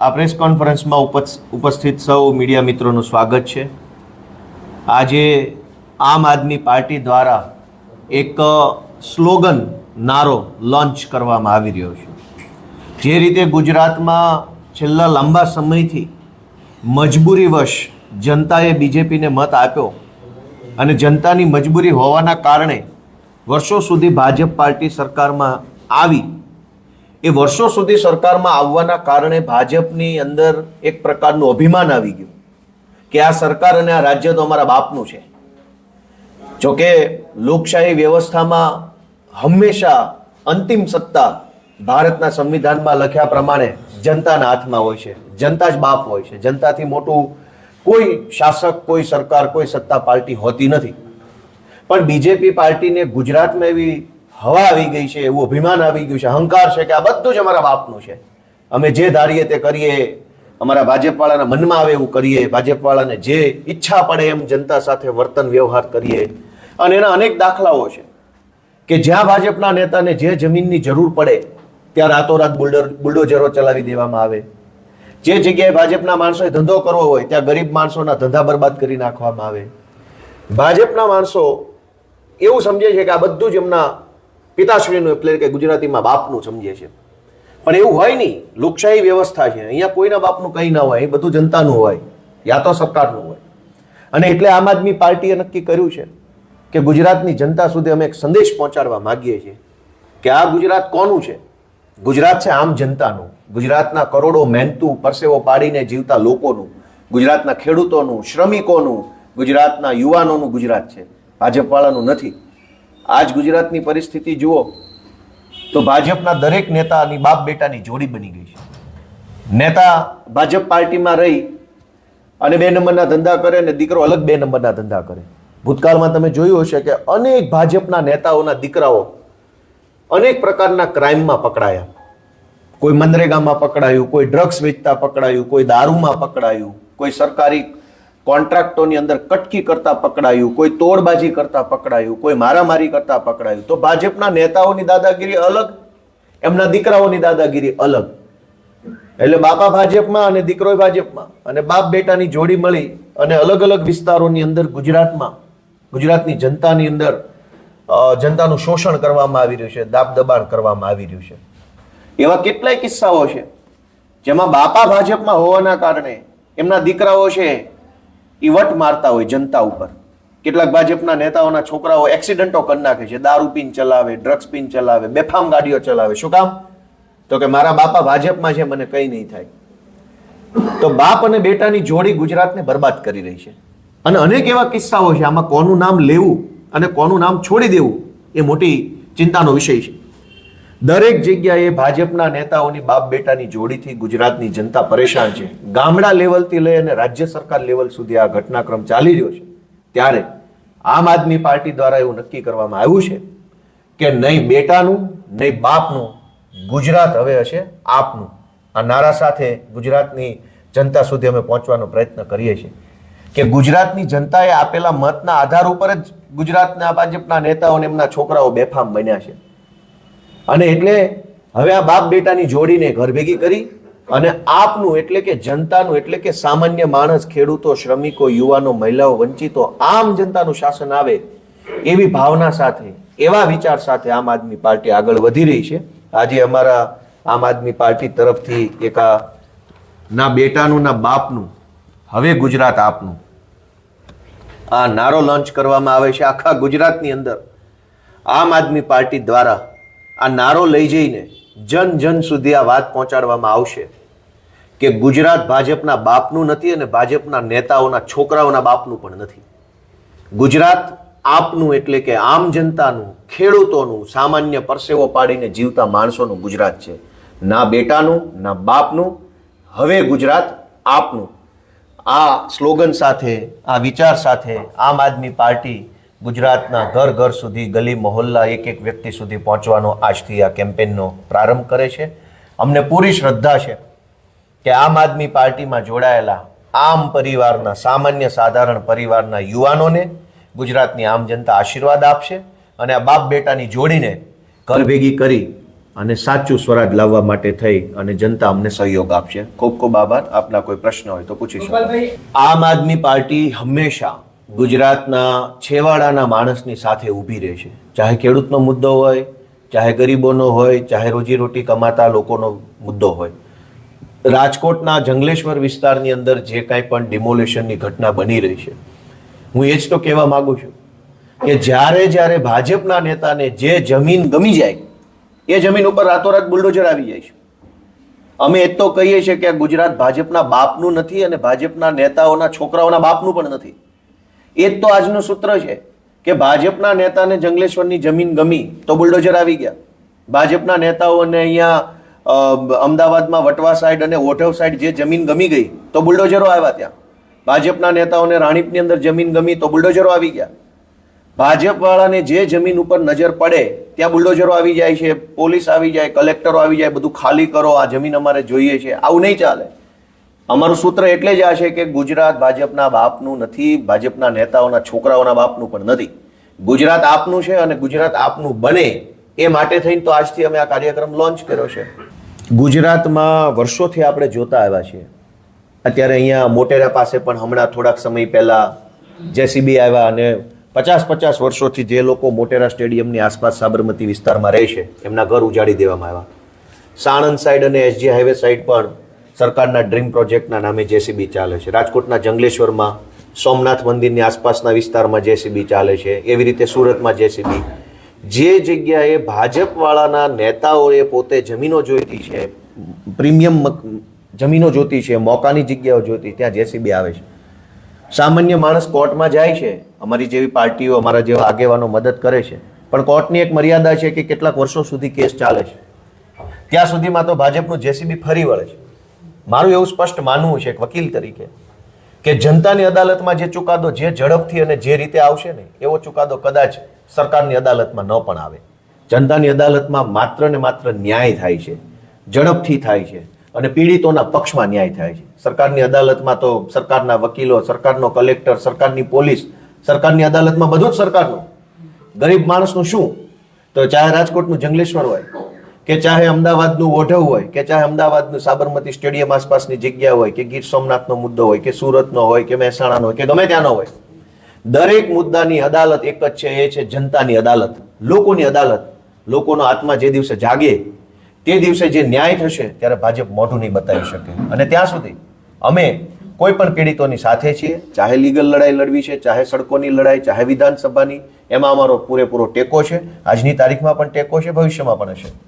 આ પ્રેસ કોન્ફરન્સમાં ઉપસ્થિત સૌ મીડિયા મિત્રોનું સ્વાગત છે। આજે આમ આદમી પાર્ટી દ્વારા એક સ્લોગન નારો લોન્ચ કરવામાં આવી રહ્યો છે। જે રીતે ગુજરાતમાં છેલ્લા લાંબા સમયથી મજબૂરીવશ જનતાએ બીજેપીને મત આપ્યો અને જનતાની મજબૂરી હોવાના કારણે વર્ષો સુધી ભાજપ પાર્ટી સરકારમાં આવી। એ વર્ષો સુધી સરકારમાં આવવાના કારણે ભાજપની અંદર એક પ્રકારનું અભિમાન આવી ગયું કે આ સરકાર અને આ રાજ્ય તો અમારા બાપનું છે। જોકે લોકશાહી વ્યવસ્થામાં હંમેશા અંતિમ સત્તા ભારતના સંવિધાનમાં લખ્યા પ્રમાણે જનતાના હાથમાં હોય છે, જનતા જ બાપ હોય છે। જનતાથી મોટું કોઈ શાસક, કોઈ સરકાર, કોઈ સત્તા પાર્ટી હોતી નથી। પણ બીજેપી પાર્ટીને ગુજરાતમાં એવી હવા આવી ગઈ છે, એવું અભિમાન આવી ગયું છે, અહંકાર છે કે આ બધું જ અમારા બાપનું છે, અમે જે ધારીએ તે કરીએ, અમારા ભાજપવાળાના મનમાં આવે એવું કરીએ, ભાજપવાળાને જે ઈચ્છા પડે એમ જનતા સાથે વર્તન વ્યવહાર કરીએ। અને એના અનેક દાખલાઓ છે કે જ્યાં ભાજપના નેતાને જે જમીનની જરૂર પડે ત્યાં રાતોરાત બુલડોઝરો ચલાવી દેવામાં આવે। જે જગ્યાએ ભાજપના માણસોએ ધંધો કરવો હોય ત્યાં ગરીબ માણસોના ધંધા બરબાદ કરી નાખવામાં આવે। ભાજપના માણસો એવું સમજે છે કે આ બધું જ એમના પિતાશ્રીનું એટલે કે ગુજરાતીમાં બાપનું સમજે છે, પણ એવું હોય નહીં। લોકશાહી વ્યવસ્થા છે, અહીંયા કોઈના બાપનું કંઈ ના હોય, એ બધું જનતાનું હોય, યા તો સરકારનું હોય। અને એટલે આમ આદમી પાર્ટીએ નક્કી કર્યું છે કે ગુજરાતની જનતા સુધી અમે એક સંદેશ પહોંચાડવા માંગીએ છીએ કે આ ગુજરાત કોનું છે? ગુજરાત છે આમ જનતાનું, ગુજરાતના કરોડો મહેનતુ પરસેવો પાડીને જીવતા લોકોનું, ગુજરાતના ખેડૂતોનું, શ્રમિકોનું, ગુજરાતના યુવાનોનું ગુજરાત છે, ભાજપવાળાનું નથી। આજ ગુજરાતની પરિસ્થિતિ જુઓ તો ભાજપના દરેક નેતાની બાપ બેટાની જોડી બની ગઈ છે। નેતા ભાજપ પાર્ટીમાં રહી અને 2 નંબરના ધંધા કરે ને દીકરો અલગ 2 નંબરના ધંધા કરે। ભૂતકાળમાં તમે જોયું હશે કે અનેક ભાજપના નેતાઓના દીકરાઓ અનેક પ્રકારના ક્રાઇમમાં પકડાયા। કોઈ મનરેગામાં પકડાયું, કોઈ ડ્રગ્સ વેચતા પકડાયું, કોઈ દારૂમાં પકડાયું, કોઈ સરકારી કોન્ટ્રાક્ટોની અંદર કટકી કરતા પકડાયું, કોઈ તોડબાજી કરતા પકડાયું, કોઈ મારામારી કરતા પકડાયું। તો ભાજપના નેતાઓની દાદાગીરી અલગ, એમના દીકરાઓની દાદાગીરી અલગ। એટલે બાપા ભાજપમાં અને દીકરો ભાજપમાં અને બાપ બેટાની જોડી મળી અને અલગ અલગ વિસ્તારોની અંદર ગુજરાતની જનતાની અંદર જનતાનું શોષણ કરવામાં આવી રહ્યું છે, દાબ દબાણ કરવામાં આવી રહ્યું છે। એવા કેટલાય કિસ્સાઓ છે જેમાં બાપા ભાજપમાં હોવાના કારણે એમના દીકરાઓ છે એ વટ મારતા હોય જનતા ઉપર। કેટલાક ભાજપના નેતાઓના છોકરાઓ એક્સિડન્ટો કરી નાખે છે, દારૂ પીને ચલાવે, ડ્રગ્સ પીને ચલાવે, બેફામ ગાડીઓ ચલાવે। શું કામ? તો કે મારા બાપા ભાજપમાં છે, મને કંઈ નહીં થાય। તો બાપ અને બેટાની જોડી ગુજરાતને બરબાદ કરી રહી છે। અને અનેક એવા કિસ્સાઓ છે, આમાં કોનું નામ લેવું અને કોનું નામ છોડી દેવું એ મોટી ચિંતાનો વિષય છે। દરેક જગ્યાએ ભાજપના નેતાઓની બાપ બેટાની જોડીથી ગુજરાતની જનતા પરેશાન છે। ગામડા લેવલથી લઈ અને રાજ્ય સરકાર લેવલ સુધી આ ઘટનાક્રમ ચાલી રહ્યો છે। ત્યારે આમ આદમી પાર્ટી દ્વારા એવું નક્કી કરવામાં આવ્યું છે કે નહીં બેટાનું નહીં બાપનું, ગુજરાત હવે હશે આપનું। આ નારા સાથે ગુજરાતની જનતા સુધી અમે પહોંચવાનો પ્રયત્ન કરીએ છીએ કે ગુજરાતની જનતાએ આપેલા મતના આધાર ઉપર જ ગુજરાતના ભાજપના નેતાઓને એમના છોકરાઓ બેફામ બન્યા છે। અને એટલે હવે આ બાપ બેટાની જોડીને ઘર ભેગી કરી અને આપનું એટલે કે જનતાનું એટલે કે સામાન્ય માણસ, ખેડૂતો, શ્રમિકો, યુવાનો, મહિલાઓ, વંચિતો, આમ જનતાનું શાસન આવે એવી ભાવના સાથે, એવા વિચાર સાથે આમ આદમી પાર્ટી આગળ વધી રહી છે। આજે અમારા આમ આદમી પાર્ટી તરફથી એક ના બેટાનું ના બાપનું, હવે ગુજરાત આપનું આ નારો લોન્ચ કરવામાં આવે છે। આખા ગુજરાતની અંદર આમ આદમી પાર્ટી દ્વારા આ નારો લઈ જઈને જન જન સુધી આ વાત પહોંચાડવામાં આવશે કે ગુજરાત ભાજપના બાપનું નથી અને ભાજપના નેતાઓના છોકરાઓના બાપનું પણ નથી। ગુજરાત આપનું એટલે કે આમ જનતાનું, ખેડૂતોનું, સામાન્ય પરસેવો પાડીને જીવતા માણસોનું ગુજરાત છે। ના બેટાનું ના બાપનું, હવે ગુજરાત આપનું। આ સ્લોગન સાથે, આ વિચાર સાથે આમ આદમી પાર્ટી ગુજરાતના ઘર ઘર સુધી, ગલી મહોલ્લા, એક એક વ્યક્તિ સુધી પહોંચવાનો આજથી આ કેમ્પેનનો પ્રારંભ કરે છે। અમને પૂરી શ્રદ્ધા છે કે આમ આદમી પાર્ટીમાં જોડાયેલા આમ પરિવારના, સામાન્ય સાધારણ પરિવારના યુવાનોને ગુજરાતની આમ જનતા આશીર્વાદ આપશે અને આ બાપ બેટાની જોડીને ઘર ભેગી કરી અને સાચું સ્વરાજ લાવવા માટે થઈ અને જનતા અમને સહયોગ આપશે. ખૂબ ખૂબ આભાર. આપના કોઈ પ્રશ્ન હોય તો પૂછી શકો. આમ આદમી પાર્ટી હંમેશા ગુજરાતના છેવાડાના માણસની સાથે ઊભી રહે છે. ચાહે ખેડૂતનો મુદ્દો હોય, ચાહે ગરીબોનો હોય, ચાહે રોજીરોટી કમાતા લોકોનો મુદ્દો હોય. રાજકોટના જંગલેશ્વર વિસ્તારની અંદર જે કાંઈ પણ ડિમોલેશનની ઘટના બની રહી છે, હું એ જ તો કહેવા માંગુ છું કે જ્યારે ભાજપના નેતાને જે જમીન ગમી જાય એ જમીન ઉપર રાતોરાત બુલડોઝર આવી જાય છે. અમે એ તો કહીએ છીએ કે ગુજરાત ભાજપના બાપનું નથી અને ભાજપના નેતાઓના છોકરાઓના બાપનું પણ નથી. એ જ તો આજનું સૂત્ર છે કે ભાજપના નેતાને જંગલેશ્વરની જમીન ગમી તો બુલડોઝર આવી ગયા. ભાજપના નેતાઓને અહીંયા અમદાવાદમાં વટવા સાઈડ અને ઓઢવ સાઈડ જે જમીન ગમી ગઈ તો બુલડોઝરો આવ્યા ત્યાં. ભાજપના નેતાઓને રાણીપની અંદર જમીન ગમી તો બુલડોઝરો આવી ગયા. ભાજપ વાળાને જે જમીન ઉપર નજર પડે ત્યાં બુલડોઝરો આવી જાય છે, પોલીસ આવી જાય, કલેક્ટરો આવી જાય, બધું ખાલી કરો, આ જમીન અમારે જોઈએ છે. આવું નહીં ચાલે. અમારું સૂત્ર એટલે જ આ છે કે ગુજરાત ભાજપના બાપનું નથી, ભાજપના નેતાઓના છોકરાઓના બાપનું પણ નથી. ગુજરાત આપનું છે અને ગુજરાત આપનું બને એ માટે થઈને તો આજથી અમે આ કાર્યક્રમ લોન્ચ કર્યો છે. ગુજરાતમાં વર્ષોથી આપણે જોતા આવ્યા છીએ. અત્યારે અહીંયા મોટેરા પાસે પણ હમણાં થોડાક સમય પહેલા જેસીબી આવ્યા અને 50 વર્ષોથી જે લોકો મોટેરા સ્ટેડિયમની આસપાસ સાબરમતી વિસ્તારમાં રહે છે એમના ઘર ઉજાડી દેવામાં આવ્યા. સાણંદ સાઈડ અને એસજી હાઈવે સાઈડ પણ સરકારના ડ્રીમ પ્રોજેક્ટના નામે જેસીબી ચાલે છે. રાજકોટના જંગલેશ્વરમાં સોમનાથ મંદિરની આસપાસના વિસ્તારમાં જેસીબી ચાલે છે. એવી રીતે સુરતમાં જેસીબી. જે જગ્યાએ ભાજપવાળાના નેતાઓએ પોતે જમીનો જોઈતી છે, પ્રીમિયમ જમીનો જોતી છે, મોકાની જગ્યાઓ જોતી, ત્યાં જેસીબી આવે છે. સામાન્ય માણસ કોર્ટમાં જાય છે, અમારી જેવી પાર્ટીઓ, અમારા જેવા આગેવાનો મદદ કરે છે, પણ કોર્ટની એક મર્યાદા છે કે કેટલાક વર્ષો સુધી કેસ ચાલે છે. ત્યાં સુધીમાં તો ભાજપનું જેસીબી ફરી વળે છે. મારું એવું સ્પષ્ટ માનવું છે એક વકીલ તરીકે કે જનતાની અદાલતમાં જે ચુકાદો જે ઝડપથી અને જે રીતે આવશે ને એવો ચુકાદો કદાચ સરકારની અદાલતમાં ન પણ આવે. જનતાની અદાલતમાં માત્ર ને માત્ર ન્યાય થાય છે, ઝડપથી થાય છે અને પીડિતોના પક્ષમાં ન્યાય થાય છે. સરકારની અદાલતમાં તો સરકારના વકીલો, સરકારનો કલેક્ટર, સરકારની પોલીસ, સરકારની અદાલતમાં બધું જ સરકારનું. ગરીબ માણસનું શું? તો ચાહે રાજકોટનું જંગલેશ્વર હોય કે ચાહે અમદાવાદનું ઓઢવ હોય કે ચાહે અમદાવાદનું સાબરમતી સ્ટેડિયમ આસપાસની જગ્યા હોય કે ગીર સોમનાથનો મુદ્દો હોય કે સુરતનો હોય કે મહેસાણાનો હોય કે ગમે ત્યાંનો હોય, દરેક મુદ્દાની અદાલત એક જ છે, એ છે જનતાની અદાલત, લોકોની અદાલત. લોકોનો આત્મા જે દિવસે જાગે તે દિવસે જે ન્યાય થશે ત્યારે ભાજપ મોઢું નહીં બતાવી શકે. અને ત્યાં સુધી અમે કોઈ પણ પીડિતોની સાથે છીએ. ચાહે લીગલ લડાઈ લડવી છે, ચાહે સડકોની લડાઈ, ચાહે વિધાનસભાની, એમાં અમારો પૂરેપૂરો ટેકો છે. આજની તારીખમાં પણ ટેકો છે, ભવિષ્યમાં પણ હશે.